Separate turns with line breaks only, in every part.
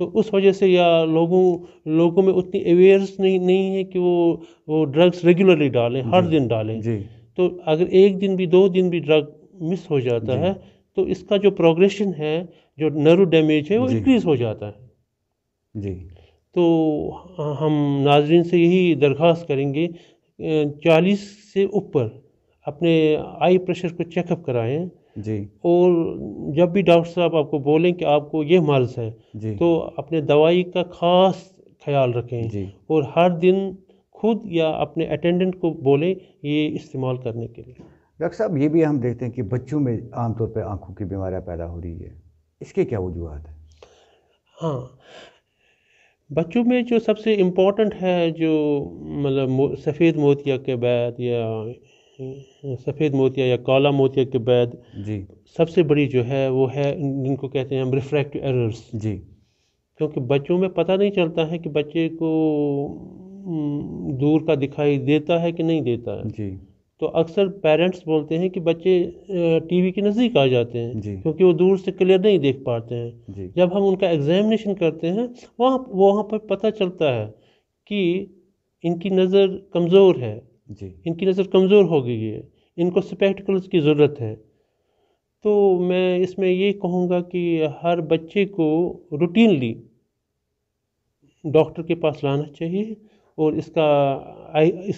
تو اس وجہ سے یا لوگوں میں اتنی اویئرنس نہیں ہے کہ وہ ڈرگس ریگولرلی ڈالیں، ہر دن ڈالیں.
جی
تو اگر ایک دن بھی 2 دن بھی ڈرگ مس ہو جاتا ہے تو اس کا جو پروگریشن ہے، جو نرو ڈیمیج ہے، وہ انکریز ہو جاتا ہے.
جی
تو ہم ناظرین سے یہی درخواست کریں گے 40 سے اوپر اپنے آئی پریشر کو چیک اپ کرائیں.
جی
اور جب بھی ڈاکٹر صاحب آپ کو بولیں کہ آپ کو یہ مرض ہے
جی
تو اپنے دوائی کا خاص خیال رکھیں،
جی
اور ہر دن خود یا اپنے اٹینڈنٹ کو بولیں یہ استعمال کرنے کے لیے.
ڈاکٹر صاحب یہ بھی ہم دیکھتے ہیں کہ بچوں میں عام طور پہ آنکھوں کی بیماریاں پیدا ہو رہی ہے، اس کے کیا وجوہات ہیں؟
ہاں، بچوں میں جو سب سے امپورٹنٹ ہے، جو مطلب سفید موتیا کے بعد یا سفید موتیا یا کالا موتیا کے بعد
جی
سب سے بڑی جو ہے وہ ہے جن کو کہتے ہیں ہم ریفریکٹیو ایررز.
جی
کیونکہ بچوں میں پتہ نہیں چلتا ہے کہ بچے کو دور کا دکھائی دیتا ہے کہ نہیں دیتا ہے.
جی
تو اکثر پیرنٹس بولتے ہیں کہ بچے ٹی وی کے نزدیک آ جاتے ہیں
جی
کیونکہ وہ دور سے کلیئر نہیں دیکھ پاتے ہیں.
جی
جب ہم ان کا ایگزامینیشن کرتے ہیں وہاں پر پتہ چلتا ہے کہ ان کی نظر کمزور ہے،
جی
ان کی نظر کمزور ہو گئی ہے، ان کو اسپیکٹکلز کی ضرورت ہے. تو میں اس میں یہ کہوں گا کہ ہر بچے کو روٹینلی ڈاکٹر کے پاس لانا چاہیے اور اس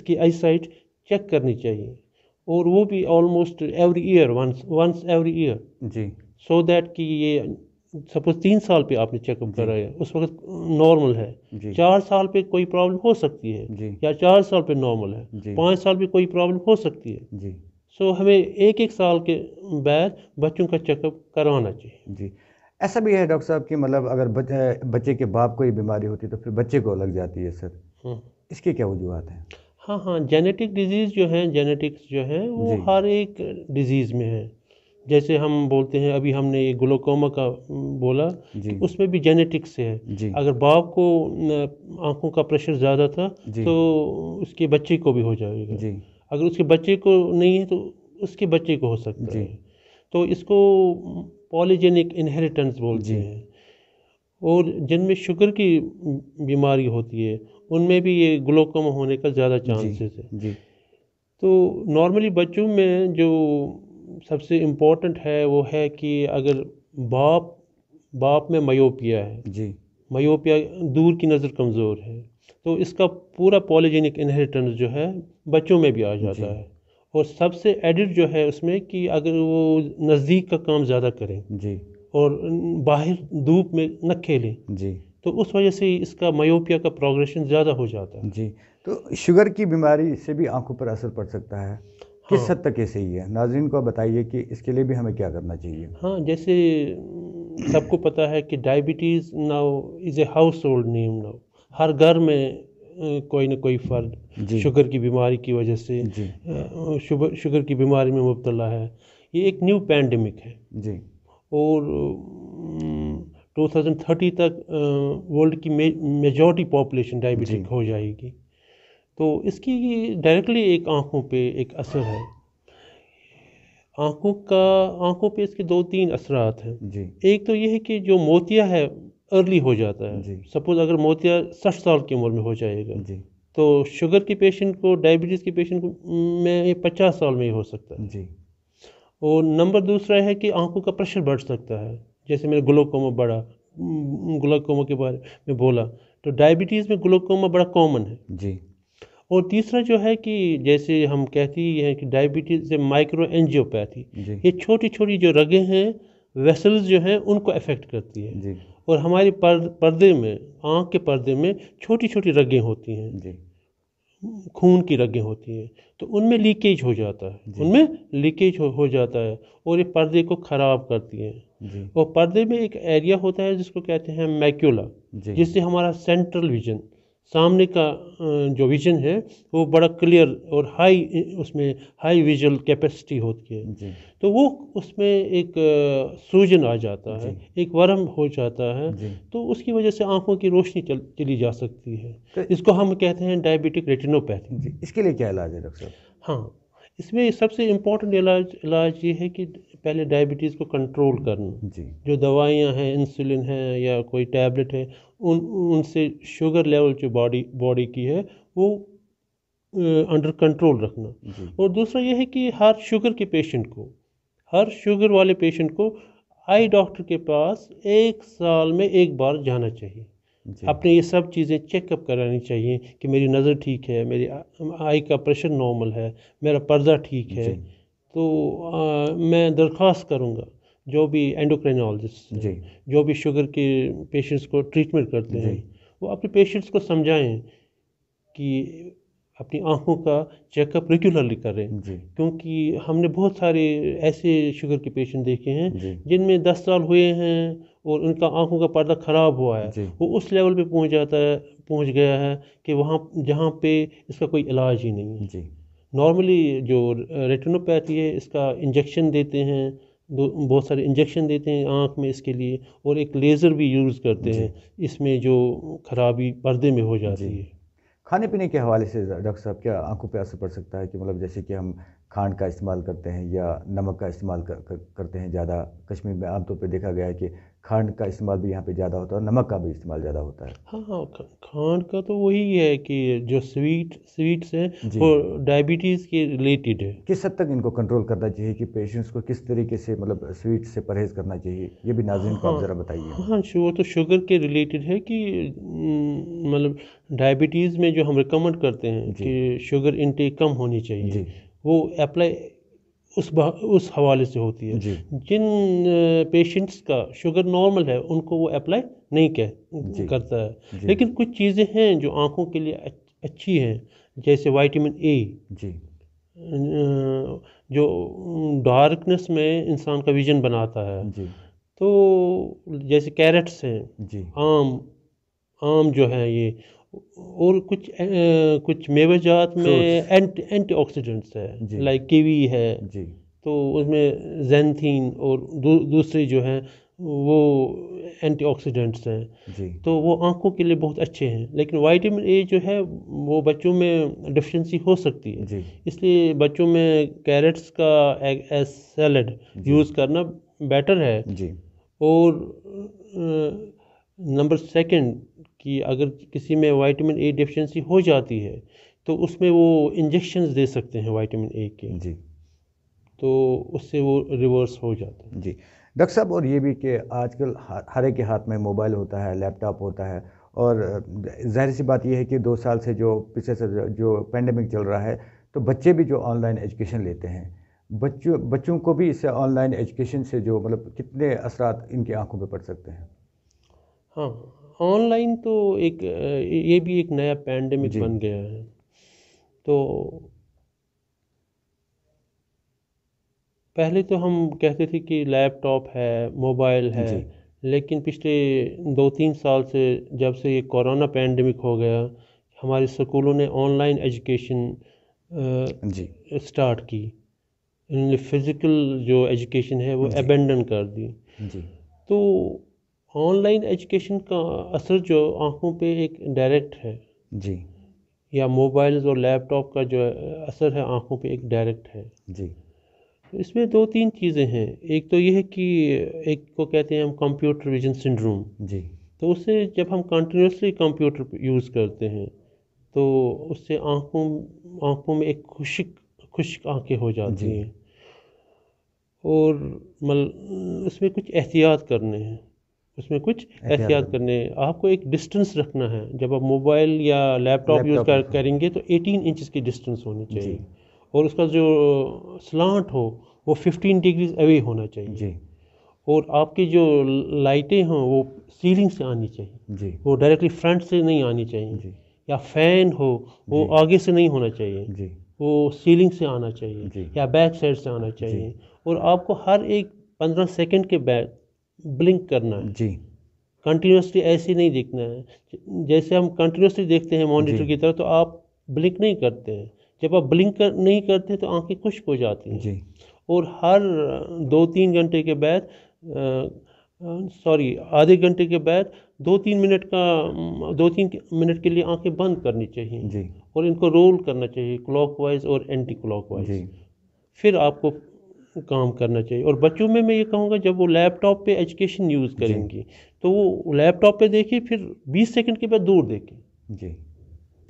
کی آئی سائٹ چیک کرنی چاہیے، اور وہ بھی almost every year once every year.
جی
سو دیٹ کہ یہ سپوز 3 سال پہ آپ نے چیک اپ کرایا، اس وقت نارمل ہے.
جی
4 سال پہ کوئی پرابلم ہو سکتی ہے،
جی
یا 4 سال پہ نارمل ہے،
جی
5 سال پہ کوئی پرابلم ہو سکتی ہے.
جی
سو ہمیں ایک سال کے بعد بچوں کا چیک اپ کروانا چاہیے.
جی ایسا بھی ہے ڈاکٹر صاحب کہ مطلب اگر بچے کے باپ کو یہ بیماری ہوتی ہے تو پھر بچے کو لگ جاتی ہے سر، اس کے کیا وجوہات ہیں؟
ہاں، جینیٹک ڈیزیز جو ہیں، جینیٹکس جو ہیں وہ
جی
ہر ایک ڈیزیز میں ہے. جیسے ہم بولتے ہیں، ابھی ہم نے یہ گلوکوما کا بولا،
جی
اس میں بھی جینیٹکس ہے.
جی
اگر باپ کو آنکھوں کا پریشر زیادہ تھا
جی
تو اس کے بچے کو بھی ہو جائے گا.
جی
اگر اس کے بچے کو نہیں ہے تو اس کے بچے کو ہو سکتا
جی
ہے. تو اس کو پالیجینک انہیریٹنس بولتے
جی
ہیں. اور جن میں شوگر کی بیماری ہوتی ہے ان میں بھی یہ گلوکوما ہونے کا زیادہ چانسز ہے.
جی
تو نارملی بچوں میں جو سب سے امپورٹنٹ ہے وہ ہے کہ اگر باپ میں مایوپیا ہے،
جی
مایوپیا دور کی نظر کمزور ہے، تو اس کا پورا پالیجینک انہیریٹنس جو ہے بچوں میں بھی آ جاتا ہے. اور سب سے ایڈڈ جو ہے اس میں کہ اگر وہ نزدیک کا کام زیادہ کریں
جی
اور باہر دھوپ میں نہ کھیلیں،
جی
تو اس وجہ سے اس کا مایوپیا کا پروگریشن زیادہ ہو جاتا ہے.
جی تو شوگر کی بیماری سے بھی آنکھوں پر اثر پڑ سکتا ہے، کس حد تک یہ صحیح ہے؟ ناظرین کو بتائیے کہ اس کے لیے بھی ہمیں کیا کرنا چاہیے.
ہاں، جیسے سب کو پتہ ہے کہ diabetes now is a household name. Now ہر گھر میں کوئی نہ کوئی فرد
جی
شوگر کی بیماری کی وجہ سے
جی
شوگر کی بیماری میں مبتلا ہے. یہ ایک نیو پینڈیمک ہے،
جی
اور 2030 تک ورلڈ کی میجورٹی پاپولیشن ڈائبیٹک ہو جائے گی. تو اس کی ڈائریکٹلی ایک آنکھوں پہ ایک اثر ہے. آنکھوں پہ اس کے 2-3 اثرات ہیں.
جی
ایک تو یہ ہے کہ جو موتیا ہے ارلی ہو جاتا ہے.
جی
سپوز اگر موتیا 60 سال کی عمر میں ہو جائے گا
جی
تو شوگر کے پیشنٹ کو، ڈائبٹیز کے پیشنٹ کو میں 50 سال میں ہی ہو سکتا ہے.
جی
اور نمبر دوسرا ہے کہ آنکھوں کا پریشر بڑھ سکتا ہے. جیسے میں نے گلوکوما کے بارے میں بولا، تو ڈائبٹیز میں گلوکوما بڑا کامن ہے.
جی
اور تیسرا جو ہے کہ جیسے ہم کہتی ہیں کہ ڈائبٹیز سے مائکرو اینجیوپیتھی،
جی
یہ چھوٹی چھوٹی جو رگیں ہیں، ویسلز جو ہیں، ان کو افیکٹ کرتی ہے.
جی
اور ہمارے پردے میں، آنکھ کے پردے میں چھوٹی چھوٹی رگیں ہوتی ہیں،
جی
خون کی رگیں ہوتی ہیں. تو ان میں لیکیج ہو جاتا ہے، ان میں لیکیج ہو جاتا ہے اور یہ پردے کو خراب کرتی ہیں.
جی
اور پردے میں ایک ایریا ہوتا ہے جس کو کہتے ہیں میکولا،
جی
جس سے ہمارا سینٹرل ویژن، سامنے کا جو ویژن ہے وہ بڑا کلیئر اور اس میں ہائی ویژول کیپیسٹی ہوتی ہے.
جی
تو وہ اس میں ایک سوجن آ جاتا ہے، ایک ورم ہو جاتا ہے.
جی
تو اس کی وجہ سے آنکھوں کی روشنی چلی جا سکتی ہے. اس کو ہم کہتے ہیں ڈائبیٹک ریٹینوپیتھی.
جی اس کے لیے کیا علاج ہے ڈاکٹر صاحب؟
ہاں، اس میں سب سے امپورٹنٹ علاج یہ ہے کہ پہلے ڈائبٹیز کو کنٹرول کرنا.
جی
جو دوائیاں ہیں، انسولن ہیں یا کوئی ٹیبلٹ ہے، ان سے شوگر لیول جو باڈی کی ہے وہ انڈر کنٹرول رکھنا.
جی
اور دوسرا یہ ہے کہ ہر شوگر والے پیشنٹ کو آئی ڈاکٹر کے پاس 1 سال میں 1 بار جانا چاہیے.
جی
اپنے یہ سب چیزیں چیک اپ کرانی چاہیے کہ میری نظر ٹھیک ہے، میری آئی کا پریشر نارمل ہے، میرا پردہ ٹھیک ہے.
جی
تو میں درخواست کروں گا جو بھی اینڈوکرینالوجسٹ ہیں،
جی
جو بھی شوگر کے پیشنٹس کو ٹریٹمنٹ کرتے ہیں،
جی
وہ اپنے پیشنٹس کو سمجھائیں کہ اپنی آنکھوں کا چیک اپ ریگولرلی کریں.
جی
کیونکہ ہم نے بہت سارے ایسے شوگر کے پیشنٹ دیکھے ہیں
جی
جن میں 10 سال ہوئے ہیں اور ان کا آنکھوں کا پردہ خراب ہوا ہے.
جی
وہ اس لیول پہ پہنچ گیا ہے کہ وہاں جہاں پہ اس کا کوئی علاج ہی نہیں ہے.
جی
نارملی جو ریٹینوپیتھی ہے اس کا انجیکشن دیتے ہیں، بہت سارے انجیکشن دیتے ہیں آنکھ میں اس کے لیے، اور ایک لیزر بھی یوز کرتے ہیں اس میں جو خرابی پردے میں ہو جاتی ہے.
کھانے پینے کے حوالے سے ڈاکٹر صاحب کیا آنکھوں پہ اثر پڑ سکتا ہے کہ مطلب جیسے کہ ہم کھانڈ کا استعمال کرتے ہیں یا نمک کا استعمال کرتے ہیں زیادہ؟ کشمیر میں عام طور پہ دیکھا گیا ہے کہ کھانڈ کا استعمال بھی یہاں پہ زیادہ ہوتا ہے اور نمک کا بھی استعمال زیادہ ہوتا ہے.
ہاں، کھانڈ کا تو وہی ہے کہ جو سویٹس ہیں وہ ڈائبٹیز کے ریلیٹڈ ہے.
کس حد تک ان کو کنٹرول کرنا چاہیے کہ پیشنٹس کو کس طریقے سے مطلب سویٹ سے پرہیز کرنا چاہیے؟ یہ بھی ناظرین کو آپ ذرا بتائیے.
ہاں، وہ تو شوگر کے ریلیٹڈ ہے کہ مطلب ڈائبٹیز میں جو ہم ریکمنڈ کرتے ہیں کہ شوگر انٹیک کم ہونی چاہیے، وہ اپلائی اس حوالے سے ہوتی ہے. جن پیشنٹس کا شوگر نارمل ہے ان کو وہ اپلائی نہیں کرتا ہے. لیکن کچھ چیزیں ہیں جو آنکھوں کے لیے اچھی ہیں، جیسے وائٹامن اے، جو ڈارکنس میں انسان کا ویژن بناتا ہے. تو جیسے کیرٹس ہیں، آم جو ہے یہ، اور کچھ میوہ جات میں اینٹی آکسیڈنٹس ہے، لائک کیوی ہے، تو اس میں زینتھین اور دوسرے جو ہیں وہ اینٹی آکسیڈنٹس ہیں. تو وہ آنکھوں کے لیے بہت اچھے ہیں. لیکن وائٹامن اے جو ہے وہ بچوں میں ڈیفیشنسی ہو سکتی ہے، اس لیے بچوں میں کیرٹس کا ایز سیلڈ یوز کرنا بیٹر ہے. اور نمبر 2 کہ اگر کسی میں وائٹامن اے ڈیفیشنسی ہو جاتی ہے تو اس میں وہ انجیکشنز دے سکتے ہیں وائٹامن اے کے، تو اس سے وہ ریورس ہو جاتا ہے.
جی ڈاکٹر صاحب، اور یہ بھی کہ آج کل ہر ایک کے ہاتھ میں موبائل ہوتا ہے، لیپ ٹاپ ہوتا ہے، اور ظاہر سی بات یہ ہے کہ 2 سال سے جو پیچھے سے جو پینڈیمک چل رہا ہے تو بچے بھی جو آن لائن ایجوکیشن لیتے ہیں، بچوں کو بھی اس سے آن لائن ایجوکیشن سے جو مطلب کتنے اثرات ان کی آنکھوں پہ پڑ سکتے ہیں؟
ہاں، آن لائن تو یہ بھی ایک نیا پینڈیمک بن گیا ہے. تو پہلے تو ہم کہتے تھے کہ لیپ ٹاپ ہے، موبائل ہے، لیکن پچھلے 2-3 سال سے جب سے یہ کورونا پینڈیمک ہو گیا، ہمارے اسکولوں نے آن لائن ایجوکیشن اسٹارٹ کی. انہوں نے فزیکل جو ایجوکیشن ہے وہ ابینڈن کر دی. تو آن لائن ایجوکیشن کا اثر جو آنکھوں پہ ایک ڈائریکٹ ہے، یا موبائلز اور لیپ ٹاپ کا جو اثر ہے آنکھوں پہ ایک ڈائریکٹ ہے. اس میں 2-3 چیزیں ہیں. ایک تو یہ ہے کہ ایک کو کہتے ہیں ہم کمپیوٹر ویژن سنڈروم. تو اس سے جب ہم کنٹینیوسلی کمپیوٹر یوز کرتے ہیں تو اس سے آنکھوں میں ایک خشک آنکھیں ہو جاتی ہیں. اور اس میں کچھ احتیاط کرنے ہیں، آپ کو ایک ڈسٹنس رکھنا ہے. جب آپ موبائل یا لیپ ٹاپ یوز کریں گے تو 18 انچز کی ڈسٹنس ہونی چاہیے، اور اس کا جو سلانٹ ہو وہ 15 ڈگریز اوے ہونا چاہیے. اور آپ کی جو لائٹیں ہوں وہ سیلنگ سے آنی چاہیے، وہ ڈائریکٹلی فرنٹ سے نہیں آنی چاہیے. یا فین ہو وہ آگے سے نہیں ہونا چاہیے، وہ سیلنگ سے آنا چاہیے یا بیک سائڈ سے آنا چاہیے. اور آپ کو ہر ایک 15 سیکنڈ کے بعد بلنک کرنا ہے. کنٹینیوسلی ایسے نہیں دیکھنا ہے. جیسے ہم کنٹینیوسلی دیکھتے ہیں مانیٹر کی طرح، تو آپ بلنک نہیں کرتے ہیں. جب آپ بلنک نہیں کرتے تو آنکھیں خشک ہو جاتی ہیں. اور ہر 2-3 گھنٹے کے بعد آدھے گھنٹے کے بعد 2-3 منٹ کے لیے آنکھیں بند کرنی چاہیے، اور ان کو رول کرنا چاہیے کلاک وائز اور اینٹی کلاک وائز. پھر آپ کو کام کرنا چاہیے. اور بچوں میں یہ کہوں گا جب وہ لیپ ٹاپ پہ ایجوکیشن یوز کریں گی تو وہ لیپ ٹاپ پہ دیکھیں پھر 20 سیکنڈ کے بعد دور دیکھیں,
جی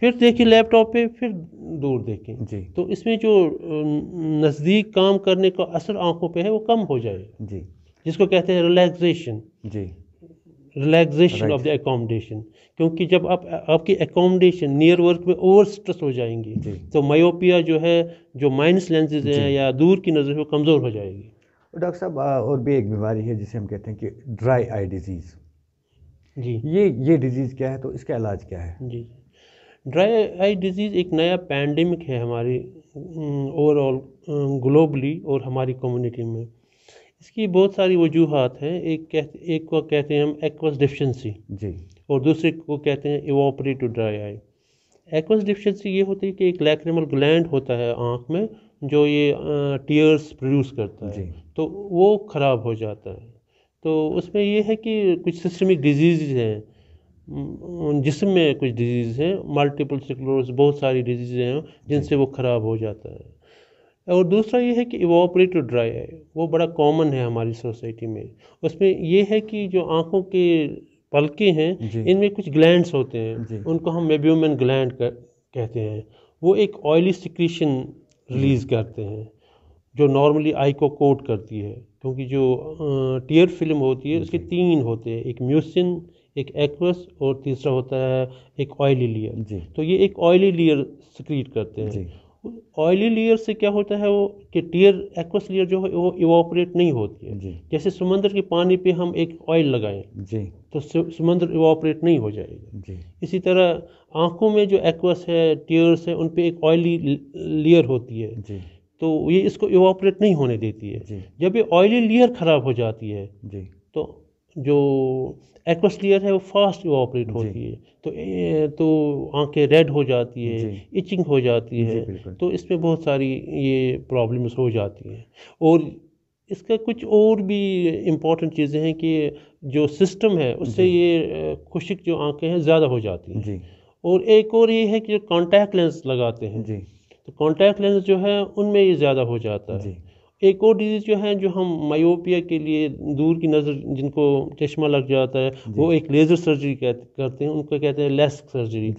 پھر دیکھیں لیپ ٹاپ پہ پھر دور دیکھیں.
جی
تو اس میں جو نزدیک کام کرنے کا اثر آنکھوں پہ ہے وہ کم ہو جائے,
جی
جس کو کہتے ہیں ریلیکسیشن
جی
ریلیکسیشن آف دی اکوموڈیشن. کیونکہ جب آپ کی اکوموڈیشن نیئر ورک میں اوور اسٹریس ہو جائیں گی تو مایوپیا جو ہے, جو مائنس لینزز ہیں یا دور کی نظر وہ کمزور ہو جائے گی.
ڈاکٹر صاحب اور بھی ایک بیماری ہے جسے ہم کہتے ہیں کہ ڈرائی آئی ڈیزیز.
جی
یہ ڈیزیز کیا ہے, تو اس کا علاج کیا ہے؟
جی ڈرائی آئی ڈیزیز ایک نیا پینڈیمک ہے ہماری اوور آل گلوبلی اور ہماری کمیونٹی میں. اس کی بہت ساری وجوہات ہیں. ایک کو کہتے ہیں ہم ایکوس ڈیفیشنسی,
جی,
اور دوسرے کو کہتے ہیں ایواپریٹو ڈرائی آئی. ایکوس ڈیفیشنسی یہ ہوتی ہے کہ ایک لیکریمل گلینڈ ہوتا ہے آنکھ میں جو یہ ٹیئرس پروڈیوس کرتا ہے, تو وہ خراب ہو جاتا ہے. تو اس میں یہ ہے کہ کچھ سسٹمک ڈیزیز ہیں جسم میں, کچھ ڈیزیز ہیں ملٹیپل سکلروس, بہت ساری ڈیزیز ہیں جن سے وہ خراب ہو جاتا ہے. اور دوسرا یہ ہے کہ ایواپریٹو ڈرائی آئی, وہ بڑا کامن ہے ہماری سوسائٹی میں. اس میں یہ ہے کہ جو آنکھوں کے پلکیں ہیں ان میں کچھ گلینڈس ہوتے ہیں, ان کو ہم میبیومن گلینڈ کہتے ہیں. وہ ایک آئلی سیکریشن ریلیز کرتے ہیں جو نارملی آئی کو کوٹ کرتی ہے. کیونکہ جو ٹیئر فلم ہوتی ہے اس کے 3 ہوتے ہیں, ایک میوسن, ایک ایکوس, اور تیسرا ہوتا ہے ایک آئلی لیئر. تو یہ ایک آئلی لیئر سکریٹ کرتے ہیں. آئلی لیئر سے کیا ہوتا ہے وہ کہ ٹیئر ایکوس لیئر جو ہے وہ ایواپریٹ نہیں ہوتی ہے. جیسے سمندر کے پانی پہ ہم ایک آئل لگائیں تو سمندر ایواپریٹ نہیں ہو جائے گا. اسی طرح آنکھوں میں جو ایکوس ہے, ٹیئرس ہے, ان پہ ایک آئلی لیئر ہوتی ہے, تو یہ اس کو ایواپریٹ نہیں ہونے دیتی ہے. جب یہ آئلی لیئر خراب ہو جاتی ہے تو جو ایکوس لیئر ہے وہ فاسٹ ایواپریٹ ہوتی ہے, تو آنکھیں ریڈ ہو جاتی ہے, ایچنگ ہو جاتی ہے. تو اس میں بہت ساری یہ پرابلمس ہو جاتی ہیں. اور اس کا کچھ اور بھی امپورٹنٹ چیزیں ہیں کہ جو سسٹم ہے اس سے یہ خشک جو آنکھیں ہیں زیادہ ہو جاتی ہیں. اور ایک اور یہ ہے کہ جو کانٹیکٹ لینس لگاتے ہیں تو کانٹیکٹ لینس جو ہے ان میں یہ زیادہ ہو جاتا ہے. ایک اور ڈیزیز جو ہے جو ہم مایوپیا کے لیے دور کی نظر جن کو چشمہ لگ جاتا ہے وہ ایک لیزر سرجری کرتے ہیں, ان کو کہتے ہیں لیسک سرجری.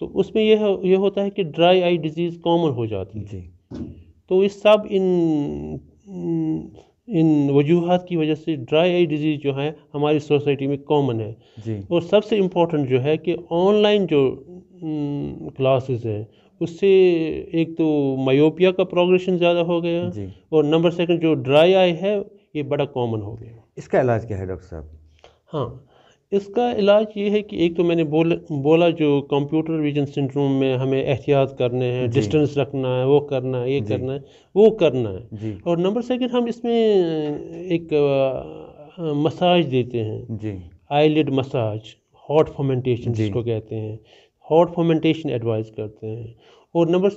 تو اس میں یہ ہوتا ہے کہ ڈرائی آئی ڈیزیز کامن ہو جاتی ہے. تو اس سب ان وجوہات کی وجہ سے ڈرائی آئی ڈیزیز جو ہے ہماری سوسائٹی میں کامن ہے. اور سب سے امپورٹنٹ جو ہے کہ آن لائن جو کلاسز ہیں اس سے ایک تو مایوپیا کا پروگریشن زیادہ ہو گیا, اور نمبر 2 جو ڈرائی آئی ہے یہ بڑا کامن ہو گیا.
اس کا علاج کیا ہے ڈاکٹر صاحب؟
ہاں, اس کا علاج یہ ہے کہ ایک تو میں نے بولا جو کمپیوٹر ویژن سنڈروم میں ہمیں احتیاط کرنے ہیں, ڈسٹنس رکھنا ہے, وہ کرنا ہے, یہ کرنا ہے, وہ کرنا ہے. اور نمبر 2 ہم اس میں ایک مساج دیتے ہیں, آئی لڈ مساج, ہاٹ فومنٹیشن جس کو کہتے ہیں, ہاٹ فومنٹیشن ایڈوائز کرتے ہیں. اور نمبر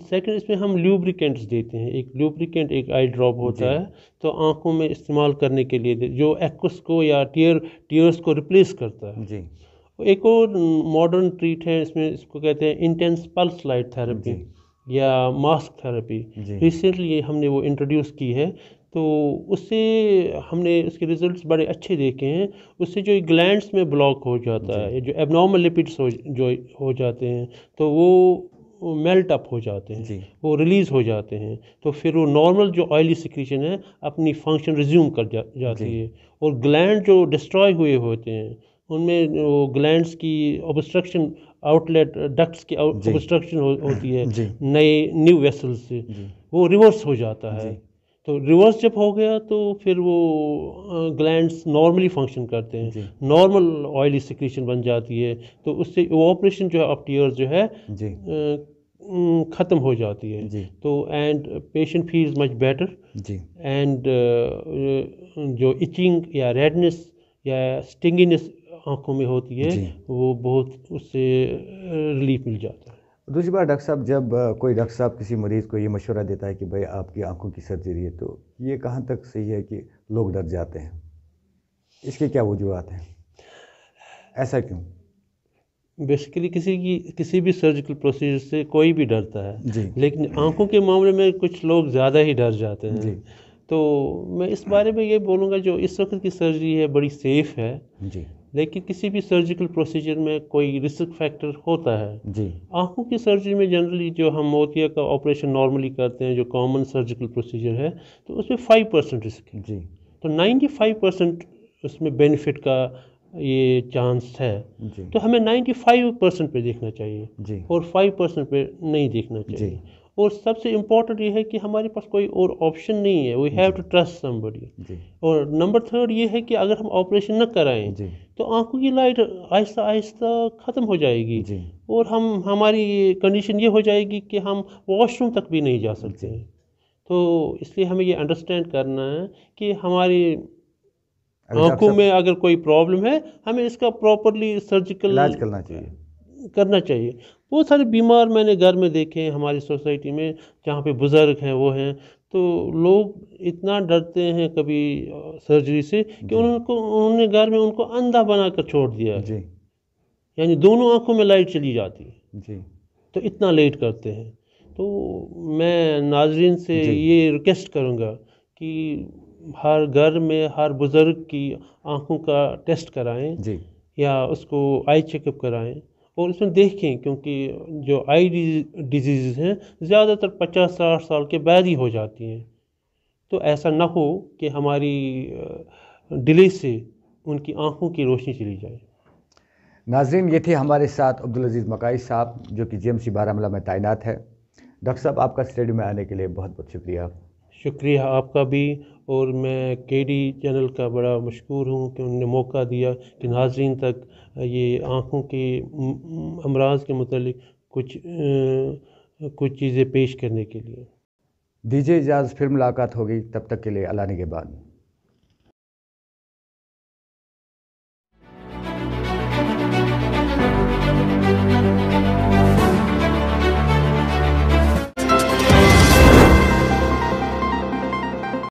2 اس میں ہم لیوبریکنٹس دیتے ہیں. ایک لیوبریکنٹ ایک آئی ڈراپ ہوتا ہے تو آنکھوں میں استعمال کرنے کے لیے جو ایکوس کو یا ٹیئرس کو ریپلیس کرتا ہے. ایک اور ماڈرن ٹریٹ ہے اس میں, اس کو کہتے ہیں انٹینس پلس لائٹ تھراپی یا ماسک تھراپی. ریسنٹلی ہم نے وہ انٹروڈیوس کی ہے, تو اس سے ہم نے اس کے ریزلٹس بڑے اچھے دیکھے ہیں. اس سے جو گلینڈس میں بلاک ہو جاتا ہے, جو ایب نارمل لپڈس جو ہو جاتے ہیں تو وہ میلٹ اپ ہو جاتے ہیں, وہ ریلیز ہو جاتے ہیں. تو پھر وہ نارمل جو آئلی سیکریشن ہے اپنی فنکشن ریزیوم کر جاتی ہے. اور گلینڈ جو ڈسٹرائے ہوئے ہوتے ہیں ان میں وہ گلینڈس کی اوبسٹرکشن, آؤٹ لیٹ ڈکٹس کی اوبسٹرکشن ہوتی ہے نیو ویسل سے, وہ ریورس ہو جاتا ہے. تو ریورس جب ہو گیا تو پھر وہ گلینڈس نارملی فنکشن کرتے ہیں, نارمل آئلی سیکریشن بن جاتی ہے. تو اس سے ایواپریشن جو ہے آف ٹیئرز جو ہے ختم ہو جاتی ہے. تو and patient feels much better, and جو ایچنگ یا ریڈنس یا اسٹنگینس آنکھوں میں ہوتی ہے وہ بہت اس سے ریلیف مل جاتا ہے.
دوسری بات ڈاکٹر صاحب, جب کوئی ڈاکٹر صاحب کسی مریض کو یہ مشورہ دیتا ہے کہ بھائی آپ کی آنکھوں کی سرجری ہے, تو یہ کہاں تک صحیح ہے کہ لوگ ڈر جاتے ہیں؟ اس کے کیا وجوہات ہیں, ایسا کیوں؟
بیسیکلی کسی بھی سرجیکل پروسیجر سے کوئی بھی ڈرتا ہے, لیکن آنکھوں کے معاملے میں کچھ لوگ زیادہ ہی ڈر جاتے ہیں. تو میں اس بارے میں یہ بولوں گا جو اس وقت کی سرجری ہے بڑی سیف ہے،
جی
لیکن کسی بھی سرجیکل پروسیجر میں کوئی رسک فیکٹر ہوتا ہے۔
جی
آنکھوں کی سرجری میں جنرلی جو ہم موتیا کا آپریشن نارملی کرتے ہیں جو کامن سرجیکل پروسیجر ہے، تو اس میں 5% رسک ہے،
جی
تو 95% اس میں بینیفٹ کا یہ چانس ہے،
جی
تو ہمیں 95% پہ دیکھنا چاہیے
جی
اور 5% پہ نہیں دیکھنا
جی
چاہیے۔ اور سب سے امپورٹنٹ یہ ہے کہ ہمارے پاس کوئی اور آپشن نہیں ہے، وی ہیو ٹو ٹرسٹ سم بڈی۔
جی
اور نمبر تھرڈ یہ ہے کہ اگر ہم آپریشن نہ کرائیں
جی
تو آنکھوں کی لائٹ آہستہ آہستہ ختم ہو جائے گی،
جی
اور ہماری کنڈیشن یہ ہو جائے گی کہ ہم واش روم تک بھی نہیں جا سکتے ہیں۔ تو اس لیے ہمیں یہ انڈرسٹینڈ کرنا ہے کہ ہماری آنکھوں میں اگر کوئی پرابلم ہے ہمیں اس کا پراپرلی سرجیکل
علاج کرنا چاہیے۔
کرنا چاہیے۔ بہت سارے بیمار میں نے گھر میں دیکھے ہیں ہماری سوسائٹی میں، جہاں پہ بزرگ ہیں وہ ہیں، تو لوگ اتنا ڈرتے ہیں کبھی سرجری سے کہ انہوں نے گھر میں ان کو اندھا بنا کر چھوڑ دیا ہے،
جی
یعنی دونوں آنکھوں میں لائٹ چلی جاتی ہے،
جی
تو اتنا لیٹ کرتے ہیں۔ تو میں ناظرین سے یہ ریکویسٹ کروں گا کہ ہر گھر میں ہر بزرگ کی آنکھوں کا ٹیسٹ کرائیں
جی
یا اس کو آئی چیک اپ کرائیں، اور اس میں دیکھیں، کیونکہ جو آئی ڈیزیز ہیں زیادہ تر 50-60 سال کے بعد ہی ہو جاتی ہیں، تو ایسا نہ ہو کہ ہماری ڈیلے سے ان کی آنکھوں کی روشنی چلی جائے۔
ناظرین، یہ تھے ہمارے ساتھ عبدالعزیز مکائی صاحب جو کہ GMC بارہمولہ میں تعینات ہے۔ ڈاکٹر صاحب، آپ کا اسٹوڈیو میں آنے کے لیے بہت بہت شکریہ۔
شکریہ آپ کا بھی، اور میں KD چینل کا بڑا مشکور ہوں کہ انہوں نے موقع دیا کہ ناظرین تک یہ آنکھوں کے امراض کے متعلق کچھ چیزیں پیش کرنے کے لیے۔
دیجیے اجازت، پھر ملاقات ہوگی، تب تک کے لیے اللہ نگہبان۔